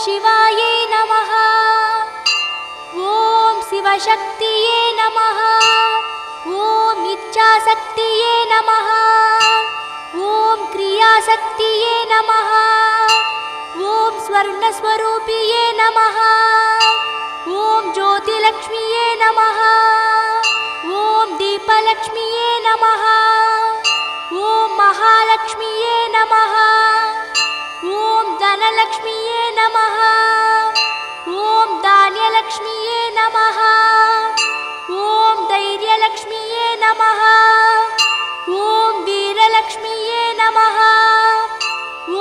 शिवाये नमः। ॐ शिवशक्तिये नमः। ॐ इच्छाशक्तिये नमः। ॐ क्रियाशक्तिये नमः। ॐ स्वर्णस्वरूपिये नमः। ॐ ज्योतिलक्ष्मीये नमः। ॐ दीपलक्ष्मीये नमः। ॐ महालक्ष्मीये नमः। ॐ धनलक्ष्मीये नमः। ॐ धान्यलक्ष्मीये नमः। ॐ धैर्यलक्ष्मीये नमः। ॐ वीरलक्ष्मीये नमः।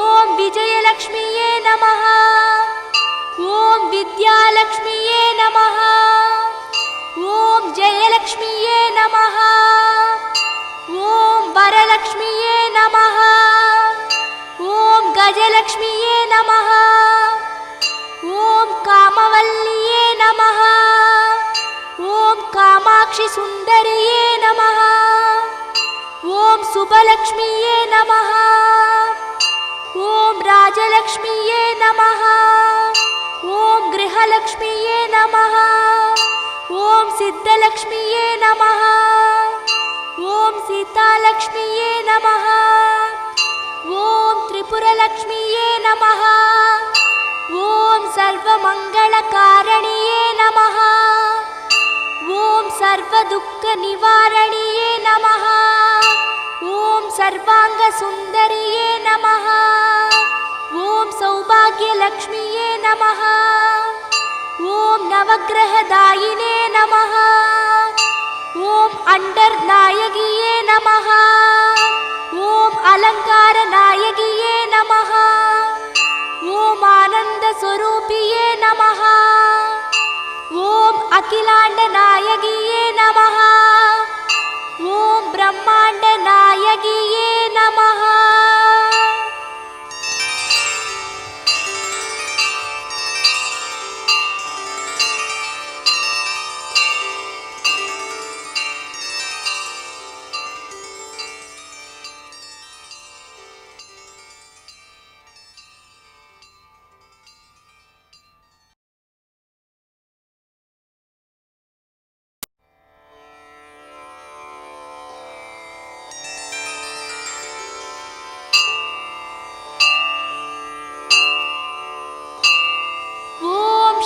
ॐ विजयलक्ष्मीये नमः। ॐ विद्यालक्ष्मीये नमः। ॐ जयलक्ष्मीये नमः। ॐ वरलक्ष्मीये नमः। ॐ गजलक्ष्मीये नमः। ॐ कामवल्लिये नमः। ॐ कामाक्षि सुन्दरिये नमः। ॐ शुभलक्ष्मीये नमः। ॐ राजलक्ष्मीये नमः। ॐ गृहलक्ष्मीये नमः। ॐ सिद्धलक्ष्मीये नमः। ॐ सीतालक्ष्मीये नमः। ॐ त्रिपुरलक्ष्मीये नमः। ॐ सर्वमङ्गलकारणिये नमः। ॐ सर्वदुःखनिवारणिये नमः। ॐ सर्वाङ्गसुन्दरिये नमः। ॐ सौभाग्यलक्ष्मीये नमः। ॐ नवग्रहदायिने नमः। ॐ अण्डर्नायगिये नमः। ॐ अलङ्कारनायगिये नमः। ॐ आनन्दस्वरूपिये नमः। ॐ अखिलाण्डनायगिये नमः। ॐ ब्रह्माण्डनायगिये नमः।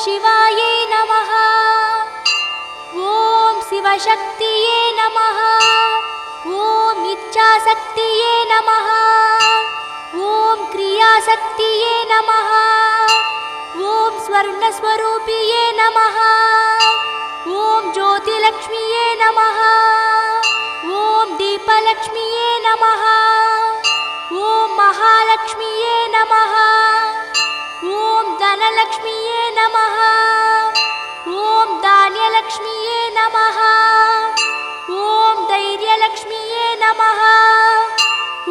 शिवाये नमः। ॐ शिवशक्तिये नमः। ॐ इच्छाशक्तिये नमः। ॐ क्रियाशक्तिये नमः। ॐ स्वर्णस्वरूपिये नमः। ॐ ज्योतिलक्ष्मीये नमः। ॐ दीपलक्ष्मीये नमः। ॐ महालक्ष्मीये नमः। ॐ धनलक्ष्मीये नमः। ॐ धान्यलक्ष्मीये नमः। ॐ धैर्यलक्ष्मीये नमः।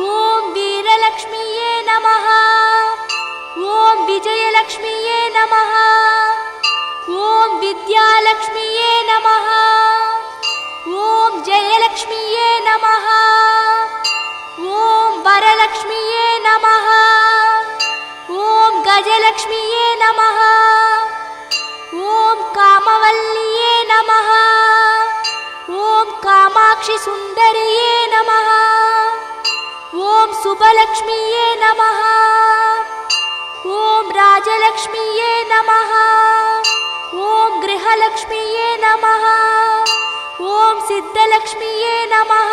ॐ वीरलक्ष्मीये नमः। ॐ विजयलक्ष्मीये नमः। ॐ विद्यालक्ष्मीये नमः। ॐ जयलक्ष्मीये नमः। ॐ वरलक्ष्मीये नमः। ॐ गजलक्ष्मीये नमः। ॐ कामवल्लिये नमः। ॐ कामाक्षि सुन्दरिये नमः। ॐ शुभलक्ष्मीये नमः। ॐ राजलक्ष्मीये नमः। ॐ गृहलक्ष्मीये नमः। ॐ सिद्धलक्ष्मीये नमः।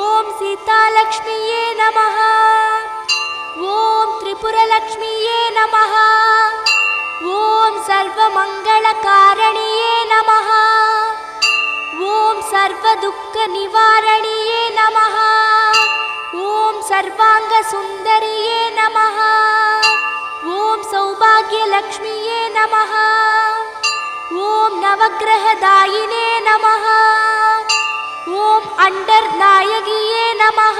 ॐ सीतालक्ष्मीये नमः। ॐ त्रिपुरलक्ष्मीये नमः। ॐ सर्वमङ्गलकारणिये नमः। ॐ सर्वदुःखनिवारणिये नमः। ॐ सर्वाङ्गसुन्दरिये नमः। ॐ सौभाग्यलक्ष्मीये नमः। ॐ नवग्रहदायिने नमः। ॐ अण्डर्नायगिये नमः।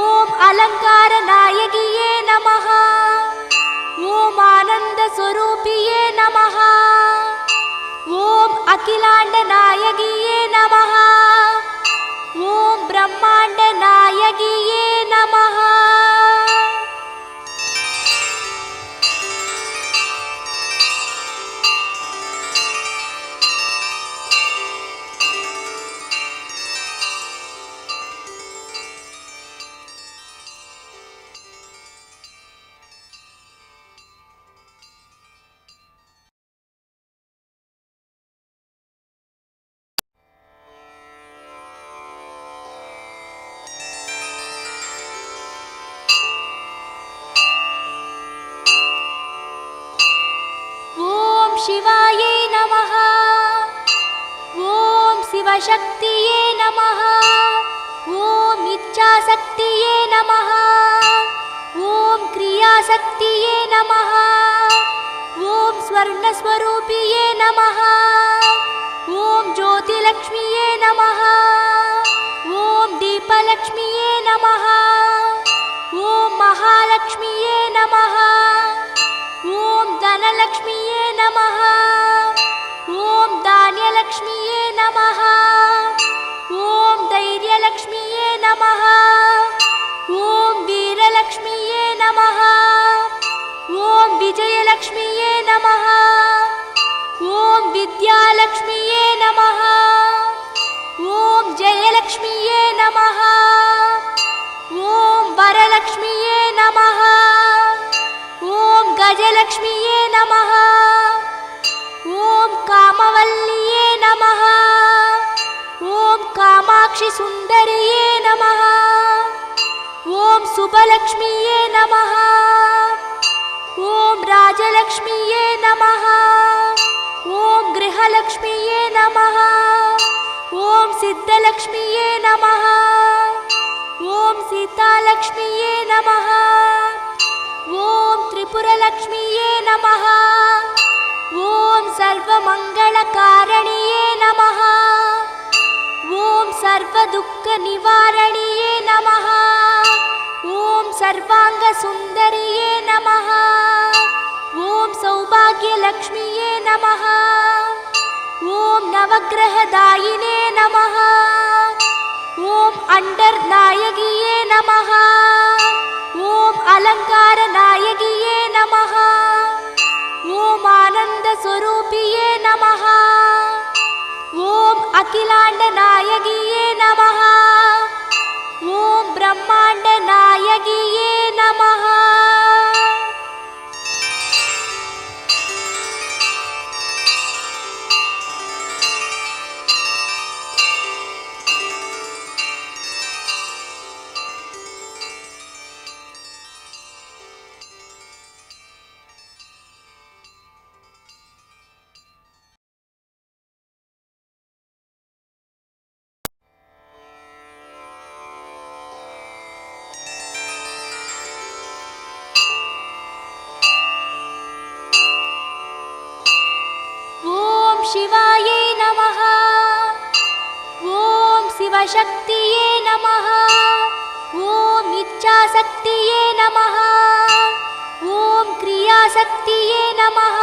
ॐ अलङ्कारनायगिये नमः। ॐ आनन्दस्वरूपिये नमः। ॐ अखिलाण्डनायगिये नमः। ॐ ब्रह्माण्डनायगिये नमः। शिवशक्तिये नमः। ॐ इच्छाशक्तिये नमः। ॐ क्रियाशक्तिये नमः। ॐ स्वर्णस्वरूपिये नमः। ॐ ज्योतिलक्ष्मिये नमः। ॐ दीपलक्ष्मिये नमः। ॐ महालक्ष्मिये नमः। ॐ धनलक्ष्मिये नमः। ॐ धान्यलक्ष्मिये नमः। ॐ धैर्यलक्ष्मिये नमः। ॐ वीरलक्ष्मिये नमः। ॐ विजयलक्ष्मिये नमः। ॐ विद्यालक्ष्मिये नमः। ॐ जयलक्ष्मिये नमः। ॐ वरलक्ष्मिये नमः। ॐ गजलक्ष्मिये नमः। ॐ कामवल्लिये नमः। ॐ कामाक्षि सुन्दरिये नमः। ॐ सुभलक्ष्मिये नमः। ॐ राजलक्ष्मिये नमः। ॐ गृहलक्ष्मिये नमः। ॐ सिद्धलक्ष्मिये नमः। ॐ सीतालक्ष्मिये नमः। ॐ त्रिपुरलक्ष्मिये नमः। ॐ सर्वमङ्गलकारणिये नमः। ॐ सर्वदुःखनिवारणिये नमः। ॐ सर्वाङ्गसुन्दरिये नमः। ॐ सौभाग्यलक्ष्मिये नमः। ॐ नवग्रहदायिने नमः। ॐ अण्डर्नायगिये नमः। ॐ अलङ्कारनायगिये नमः। ॐ आनन्दस्वरूपिये नमः। ॐ अखिलाण्डनायगिये नमः। ॐ ब्रह्माण्डनायगिये नमः। शिवाये नमः। ॐ शिवशक्तिये नमः। ॐ इच्छाशक्तिये नमः। ॐ क्रियाशक्तिये नमः।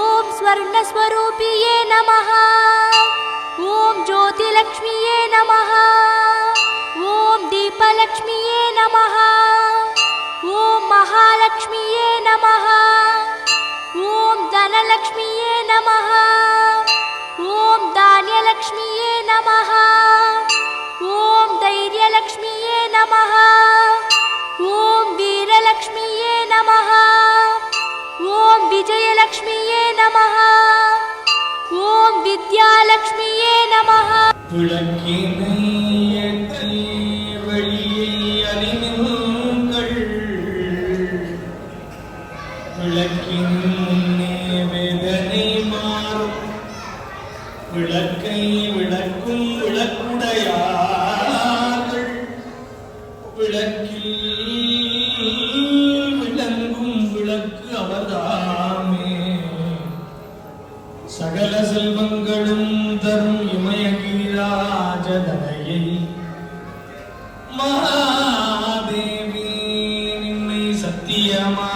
ॐ स्वर्णस्वरूपिये नमः। ॐ ज्योतिलक्ष्मिये नमः। ॐ दीपलक्ष्मिये नमः। ॐ महालक्ष्मिये नमः। ॐ धनलक्ष्मिये नमः। ॐ धान्यलक्ष्मिये नमः। ॐ धैर्यलक्ष्मिये नमः। ॐ वीरलक्ष्मिये नमः। ॐ विजयलक्ष्मिये नमः। ॐ विद्यालक्ष्मिये नमः। விளக்கின் முன்னே வேதனை மாறும் விளக்கை விளக்கும் விளக்குடையார்கள் விளக்கில் விளங்கும் விளக்கு அவர்தாமே சகல செல்வங்களும் தரும் இமயகிரிராஜதனையை மகாதேவி நின்னை சத்தியமா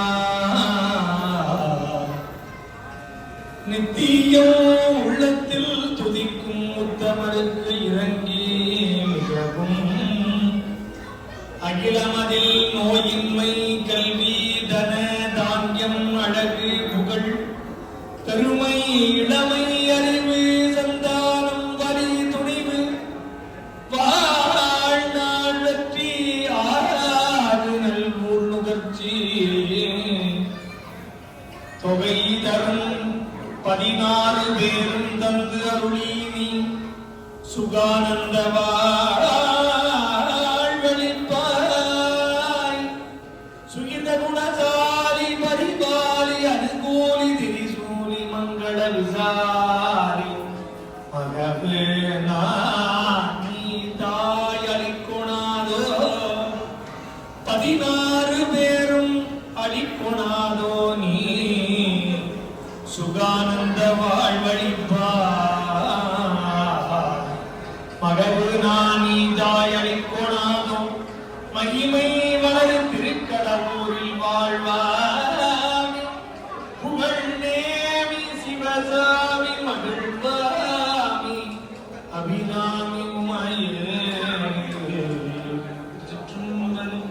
நித்தியம் உள்ளத்தில் துதிக்கும் உத்தமருக்கு இறங்கி மிகவும் அகிலமதில் நோயின்மை கல்வி தன தானியம் அழகு புகழ் பெருமை இளமை அறிவு சந்தானம் வரி துணிவு வாழ்நாள் வெற்றி ஆறாறு நல்வூர் நுகர்ச்சி தொகை தரும் 16 பேரும் தந்து அருளி நீ சுகானந்த வாழ்வழிப்பாய் சுகித குணசாலி பரிபாலி அனுகூலி திரிசூலி மங்கள விசாரி மகவே வாழ்வழிப்பார் மகவு நானீதாயளிக்கொணாதோ மகிமை வளரு திருக்கடவுரில் வாழ்வாமி புகழ் நேமி சிவசாமி மகிழ்வாமி அபிராமி உமையே சிற்றும்பலம்.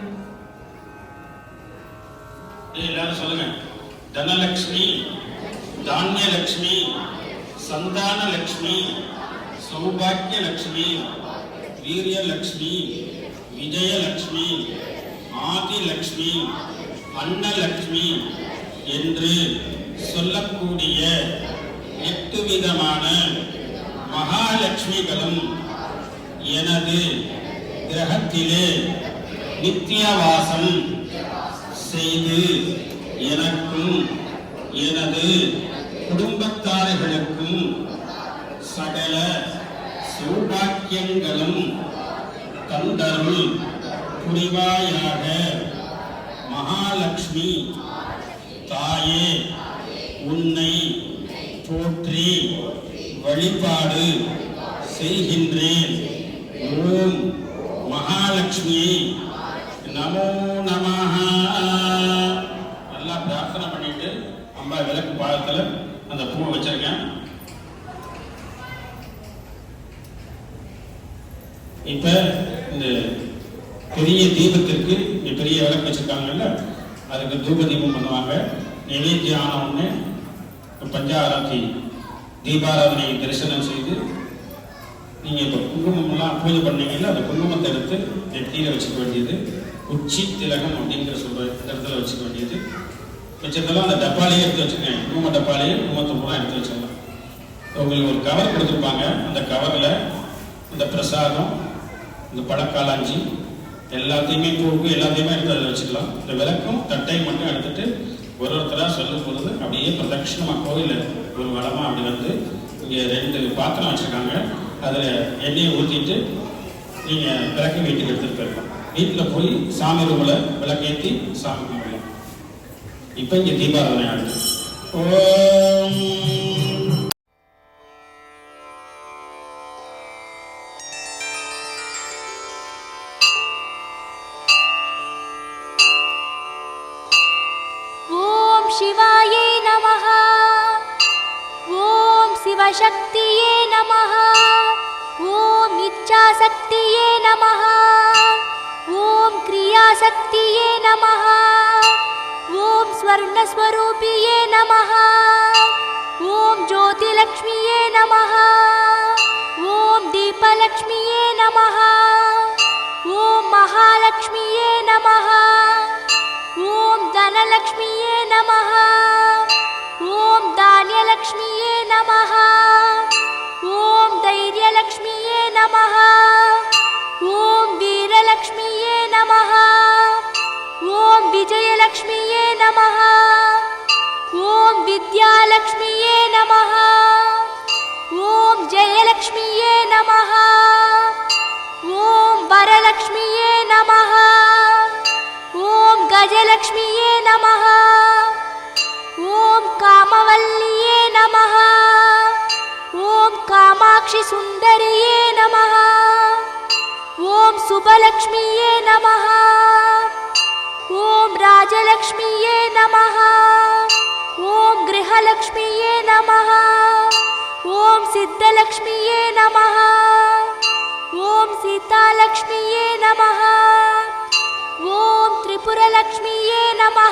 எல்லாரும் சொல்லுங்க. தனலக்ஷ்மி, தானியலக்ஷ்மி, சந்தானலக்ஷ்மி, சௌபாக்கியலக்ஷ்மி, வீரியலக்ஷ்மி, விஜயலக்ஷ்மி, ஆதிலக்ஷ்மி, அன்னலக்ஷ்மி என்று சொல்லக்கூடிய 8 விதமான மகாலட்சுமிகளும் எனது கிரகத்திலே நித்தியவாசம் செய்து எனக்கும் எனது குடும்பத்தார்களுக்கும் சகல சௌபாக்கியங்களும் தந்தருள் புரிவாயாக. மகாலட்சுமி தாயே, உன்னை போற்றி வழிபாடு செய்கின்றேன். ஓம் மகாலட்சுமியை நமோ நமஹ. நல்லா பிரார்த்தனை பண்ணிட்டு அம்பா விளக்கு பாதத்துல அந்த பூவை வச்சிருக்கேன். இப்ப இந்த பெரிய தீபத்திற்கு பெரிய விளக்கு வச்சிருக்காங்கல்ல, அதுக்கு தூப தீபம் பண்ணுவாங்க. நைவேத்தியம் ஆன உடனே பஞ்சாராத்தி தீபாராதனை தரிசனம் செய்து நீங்க இப்ப குங்குமம்லாம் பூஜை பண்ணீங்கல்ல, அந்த குங்குமத்தை எடுத்து நெத்தியில வச்சுக்க வேண்டியது. உச்சி திலகம் அப்படிங்கிற சொல்ற இடத்துல வச்சுக்க வேண்டியது. வச்சதெல்லாம் அந்த டப்பாலேயே எடுத்து வச்சுக்கேன். குங்கும டப்பாலேயே குங்குமத்தை பூரா எடுத்து வச்சிடலாம். உங்களுக்கு ஒரு கவர் கொடுத்துருப்பாங்க. அந்த கவர்ல இந்த பிரசாதம், இந்த பழக்காலாஞ்சி எல்லாத்தையுமே, பூவுக்கு எல்லாத்தையுமே எடுத்து அதில் வச்சுக்கலாம். இந்த விளக்கும் தட்டையும் மட்டும் எடுத்துட்டு ஒருத்தராக சொல்லும் பொழுது அப்படியே பிரதட்சிணமா கோயில் ஒரு வளமா அப்படி வந்து இங்கே 2 பாத்திரம் வச்சிருக்காங்க. அதில் எண்ணெயை ஊற்றிட்டு நீங்க விளக்கு வீட்டுக்கு எடுத்துட்டு போயிருக்கலாம். வீட்டில் போய் சாமி ரூமில் விளக்கேற்றி சாமி கும்பிடலாம். இப்போ இங்கே தீபாராதனை ஆகுது. ஓம் शिवाये नमः. ॐ शिवशक्तिये नमः. ॐ इच्छाशक्तिये नमः. ॐ क्रियाशक्तिये नमः. ॐ स्वर्णस्वरूपिये नमः. ॐ ज्योतिलक्ष्मिये नमः. ॐ दीपलक्ष्मिये नमः. ॐ महालक्ष्मिये नमः. ॐ धनलक्ष्मिये नमः. ॐ धान्यलक्ष्मिये नमः. ॐ धैर्यलक्ष्मिये नमः. ॐ वीरलक्ष्मिये नमः. ॐ विजयलक्ष्मिये नमः. ॐ विद्यालक्ष्मिये नमः. ॐ जयलक्ष्मिये नमः. ॐ वरलक्ष्मिये नमः. ॐ गजलक्ष्मिये नमः. ॐ कामवल्लिये नमः. ॐ कामाक्षि सुन्दरिये नमः. ॐ शुभलक्ष्मिये नमः. ॐ राजलक्ष्मिये नमः. ॐ गृहलक्ष्मिये नमः. ॐ सिद्धलक्ष्मिये नमः. ॐ सीतालक्ष्मिये नमः. ॐ त्रिपुरलक्ष्मिये नमः.